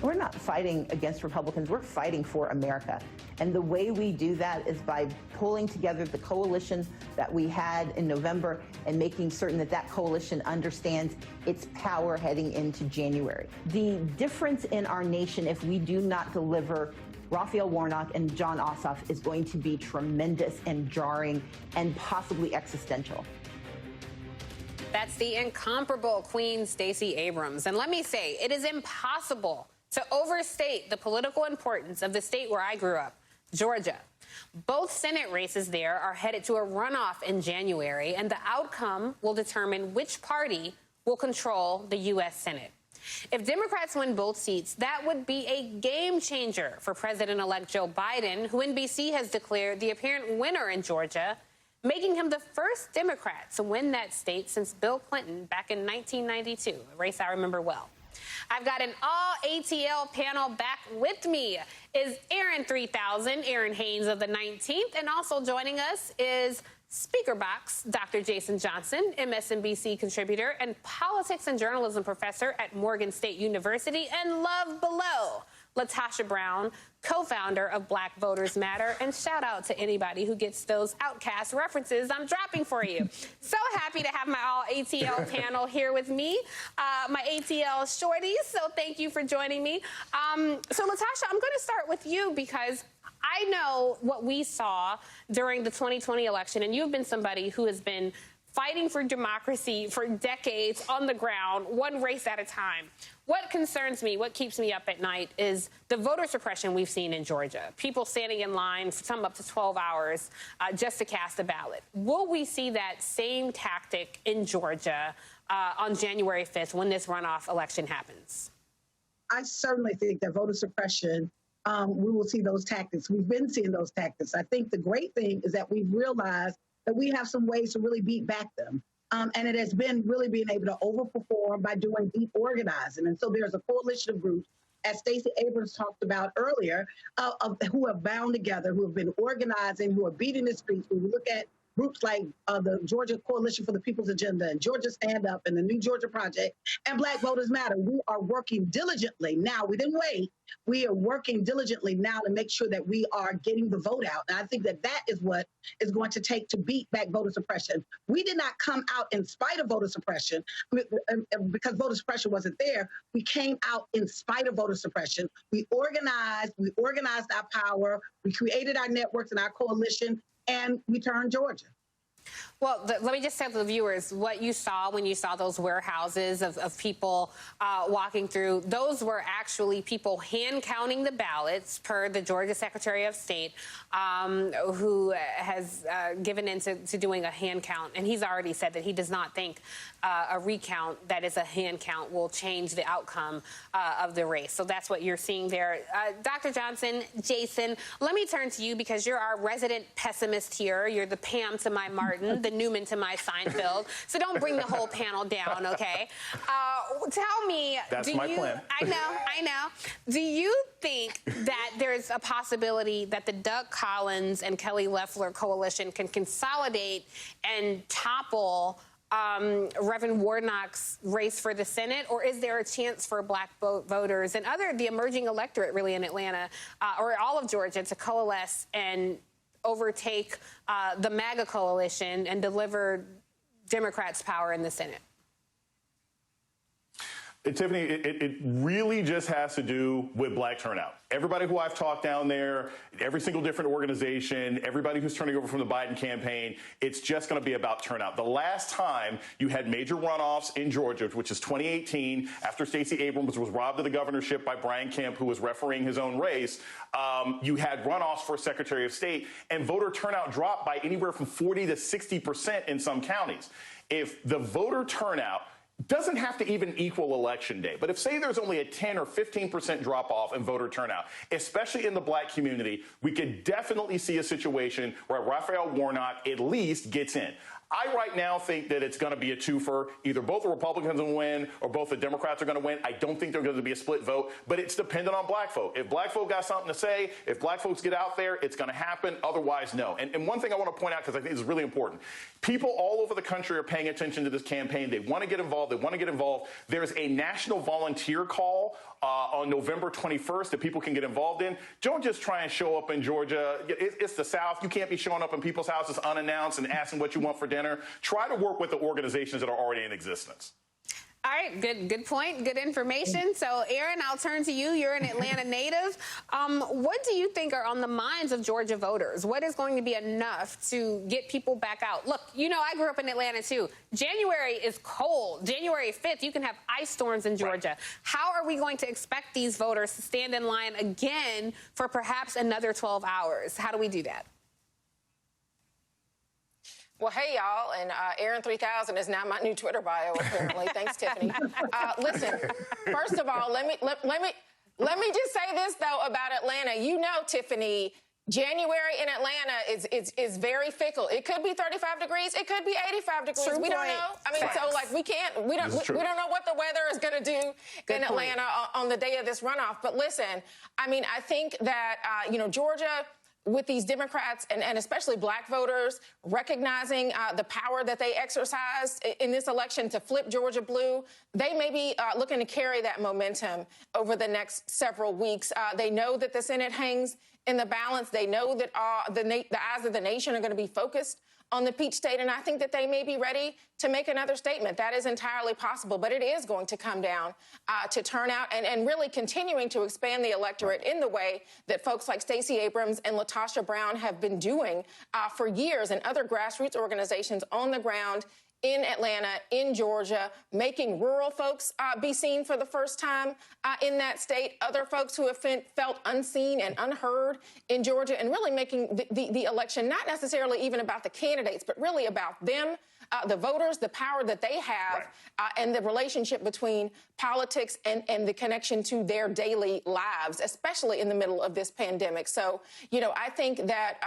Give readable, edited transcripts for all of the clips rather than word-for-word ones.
We're not fighting against Republicans. We're fighting for America. And the way we do that is by pulling together the coalition that we had in November and making certain that that coalition understands its power heading into January. The difference in our nation, if we do not deliver Raphael Warnock and Jon Ossoff, is going to be tremendous and jarring and possibly existential. That's the incomparable Queen Stacey Abrams. And let me say, it is impossible to overstate the political importance of the state where I grew up, Georgia. Both Senate races there are headed to a runoff in January, and the outcome will determine which party will control the U.S. Senate. If Democrats win both seats, that would be a game changer for President-elect Joe Biden, who NBC has declared the apparent winner in Georgia, making him the first Democrat to win that state since Bill Clinton back in 1992, a race I remember well. I've got an all-ATL panel back with me is Aaron 3000, Aaron Haynes of the 19th, and also joining us is Speaker Box, Dr. Jason Johnson, MSNBC contributor and politics and journalism professor at Morgan State University, and Love Below, Latasha Brown, co-founder of Black Voters Matter, and shout out to anybody who gets those outcast references I'm dropping for you. So happy to have my all-ATL panel here with me, my ATL shorties, so thank you for joining me. So Latasha, I'm going to start with you because I know what we saw during the 2020 election, and you've been somebody who has been fighting for democracy for decades on the ground, one race at a time. What concerns me, what keeps me up at night, is the voter suppression we've seen in Georgia. People standing in line, for some up to 12 hours, just to cast a ballot. Will we see that same tactic in Georgia on January 5th when this runoff election happens? I certainly think that voter suppression, we will see those tactics. We've been seeing those tactics. I think the great thing is that we've realized that we have some ways to really beat back them. And it has been really being able to overperform by doing deep organizing. And so there's a coalition of groups, as Stacey Abrams talked about earlier, who have bound together, who have been organizing, who are beating the streets. When we look at groups like the Georgia Coalition for the People's Agenda and Georgia Stand Up and the New Georgia Project and Black Voters Matter, we are working diligently now. We didn't wait. We are working diligently now to make sure that we are getting the vote out. And I think that that is what is going to take to beat back voter suppression. We did not come out in spite of voter suppression because voter suppression wasn't there. We came out in spite of voter suppression. We organized our power. We created our networks and our coalition, and we turned Georgia. Well, let me just tell the viewers what you saw when you saw those warehouses of people walking through. Those were actually people hand counting the ballots, per the Georgia Secretary of State, who has given in to doing a hand count. And he's already said that he does not think a recount that is a hand count will change the outcome of the race. So that's what you're seeing there. Dr. Johnson, Jason, let me turn to you because you're our resident pessimist here. You're the Pam to my Martin, the Newman to my Seinfeld. So don't bring the whole panel down, okay? Tell me, that's my plan. I know. Do you think that there's a possibility that the Doug Collins and Kelly Loeffler coalition can consolidate and topple Reverend Warnock's race for the Senate, or is there a chance for Black voters and the emerging electorate really in Atlanta or all of Georgia to coalesce and overtake the MAGA coalition and deliver Democrats power in the Senate? Tiffany, it really just has to do with Black turnout. Everybody who I've talked down there, every single different organization, everybody who's turning over from the Biden campaign, it's just going to be about turnout. The last time you had major runoffs in Georgia, which is 2018, after Stacey Abrams was robbed of the governorship by Brian Kemp, who was refereeing his own race, you had runoffs for Secretary of State, and voter turnout dropped by anywhere from 40 to 60% in some counties. If the voter turnout doesn't have to even equal Election Day, but if, say, there's only a 10 or 15% drop-off in voter turnout, especially in the Black community, we could definitely see a situation where Raphael Warnock at least gets in. I right now think that it's going to be a twofer. Either both the Republicans will win or both the Democrats are going to win. I don't think there's going to be a split vote, but it's dependent on Black folk. If Black folk got something to say, if Black folks get out there, it's going to happen. Otherwise, no. And one thing I want to point out, because I think it's really important, People all over the country are paying attention to this campaign. They want to get involved. They want to get involved. There's a national volunteer call on November 21st that people can get involved in. Don't just try and show up in Georgia. It's the South. You can't be showing up in people's houses unannounced and asking what you want for dinner. Try to work with the organizations that are already in existence. All right, good point, good information. So, Aaron, I'll turn to you. You're an Atlanta native. What do you think are on the minds of Georgia voters? What is going to be enough to get people back out? Look, you know, I grew up in Atlanta, too. January is cold. January 5th, you can have ice storms in Georgia. Right. How are we going to expect these voters to stand in line again for perhaps another 12 hours? How do we do that? Well, hey, y'all, and Aaron 3000 is now my new Twitter bio, apparently. Thanks, Tiffany. Listen, first of all, let me just say this, though, about Atlanta. You know, Tiffany, January in Atlanta is very fickle. It could be 35 degrees. It could be 85 degrees. We don't know. I mean, so, like, we don't know what the weather is going to do in Atlanta on the day of this runoff. But listen, I mean, I think that, Georgia, with these Democrats and especially black voters recognizing the power that they exercised in this election to flip Georgia blue, they may be looking to carry that momentum over the next several weeks. They know that the Senate hangs in the balance. They know that the eyes of the nation are going to be focused on the Peach State, and I think that they may be ready to make another statement. That is entirely possible, but it is going to come down to turnout and really continuing to expand the electorate in the way that folks like Stacey Abrams and LaTosha Brown have been doing for years, and other grassroots organizations on the ground in Atlanta, in Georgia, making rural folks be seen for the first time in that state, other folks who have felt unseen and unheard in Georgia, and really making the election not necessarily even about the candidates, but really about them, the voters, the power that they have, and the relationship between politics and the connection to their daily lives, especially in the middle of this pandemic. So, I think that,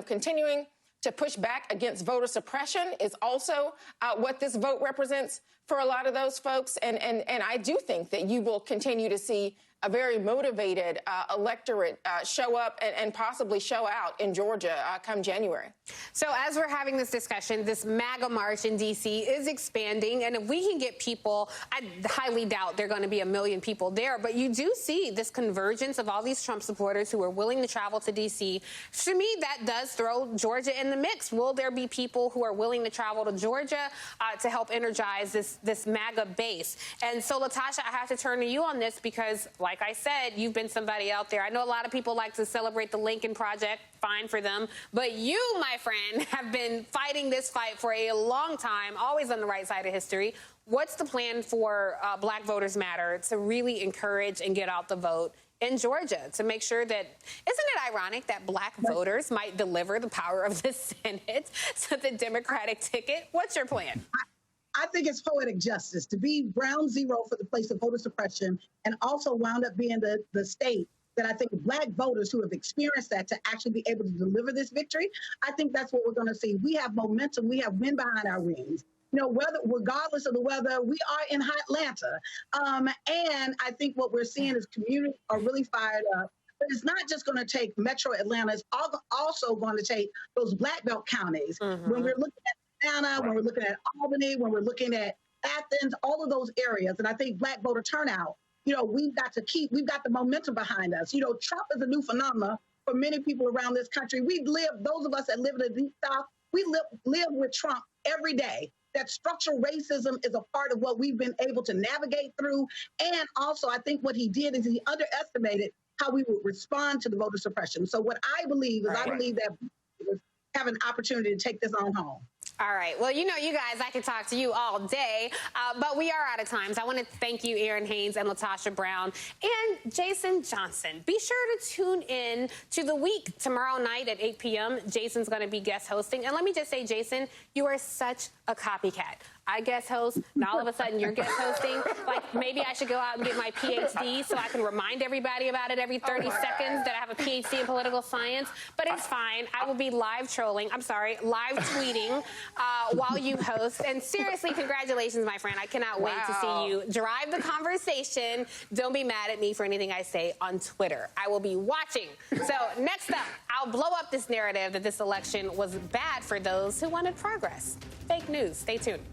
continuing to push back against voter suppression is also what this vote represents for a lot of those folks. And I do think that you will continue to see a very motivated electorate show up and possibly show out in Georgia come January. So as we're having this discussion, this MAGA march in D.C. is expanding. And if we can get people, I highly doubt there are going to be 1 million people there. But you do see this convergence of all these Trump supporters who are willing to travel to D.C. To me, that does throw Georgia in the mix. Will there be people who are willing to travel to Georgia to help energize this MAGA base? And so, LaTosha, I have to turn to you on this because, like I said, you've been somebody out there. I know a lot of people like to celebrate the Lincoln Project. Fine for them. But you, my friend, have been fighting this fight for a long time, always on the right side of history. What's the plan for Black Voters Matter to really encourage and get out the vote in Georgia to make sure that, isn't it ironic that Black voters might deliver the power of the Senate to the Democratic ticket? What's your plan? I think it's poetic justice to be ground zero for the place of voter suppression and also wound up being the state that I think Black voters who have experienced that to actually be able to deliver this victory. I think that's what we're going to see. We have momentum. We have wind behind our wings. Regardless of the weather, we are in Atlanta. And I think what we're seeing is communities are really fired up. But it's not just going to take Metro Atlanta. It's also going to take those Black Belt counties. Mm-hmm. When we're looking at Atlanta, when we're looking at Albany, when we're looking at Athens, all of those areas. And I think Black voter turnout, we've got the momentum behind us. Trump is a new phenomenon for many people around this country. Those of us that live in the Deep South, we live with Trump every day. That structural racism is a part of what we've been able to navigate through. And also, I think what he did is he underestimated how we would respond to the voter suppression. So what I believe is I believe that we have an opportunity to take this on home. All right. Well, you guys, I could talk to you all day, but we are out of time. So I want to thank you, Aaron Haynes and LaTosha Brown and Jason Johnson. Be sure to tune in to The Week tomorrow night at 8 p.m. Jason's going to be guest hosting. And let me just say, Jason, you are such a copycat. I guest host, and all of a sudden you're guest hosting. Like, maybe I should go out and get my PhD so I can remind everybody about it every 30 seconds that I have a PhD in political science. But it's fine. I will be live tweeting while you host. And seriously, congratulations, my friend. I cannot wait to see you drive the conversation. Don't be mad at me for anything I say on Twitter. I will be watching. So next up, I'll blow up this narrative that this election was bad for those who wanted progress. Fake news. Stay tuned.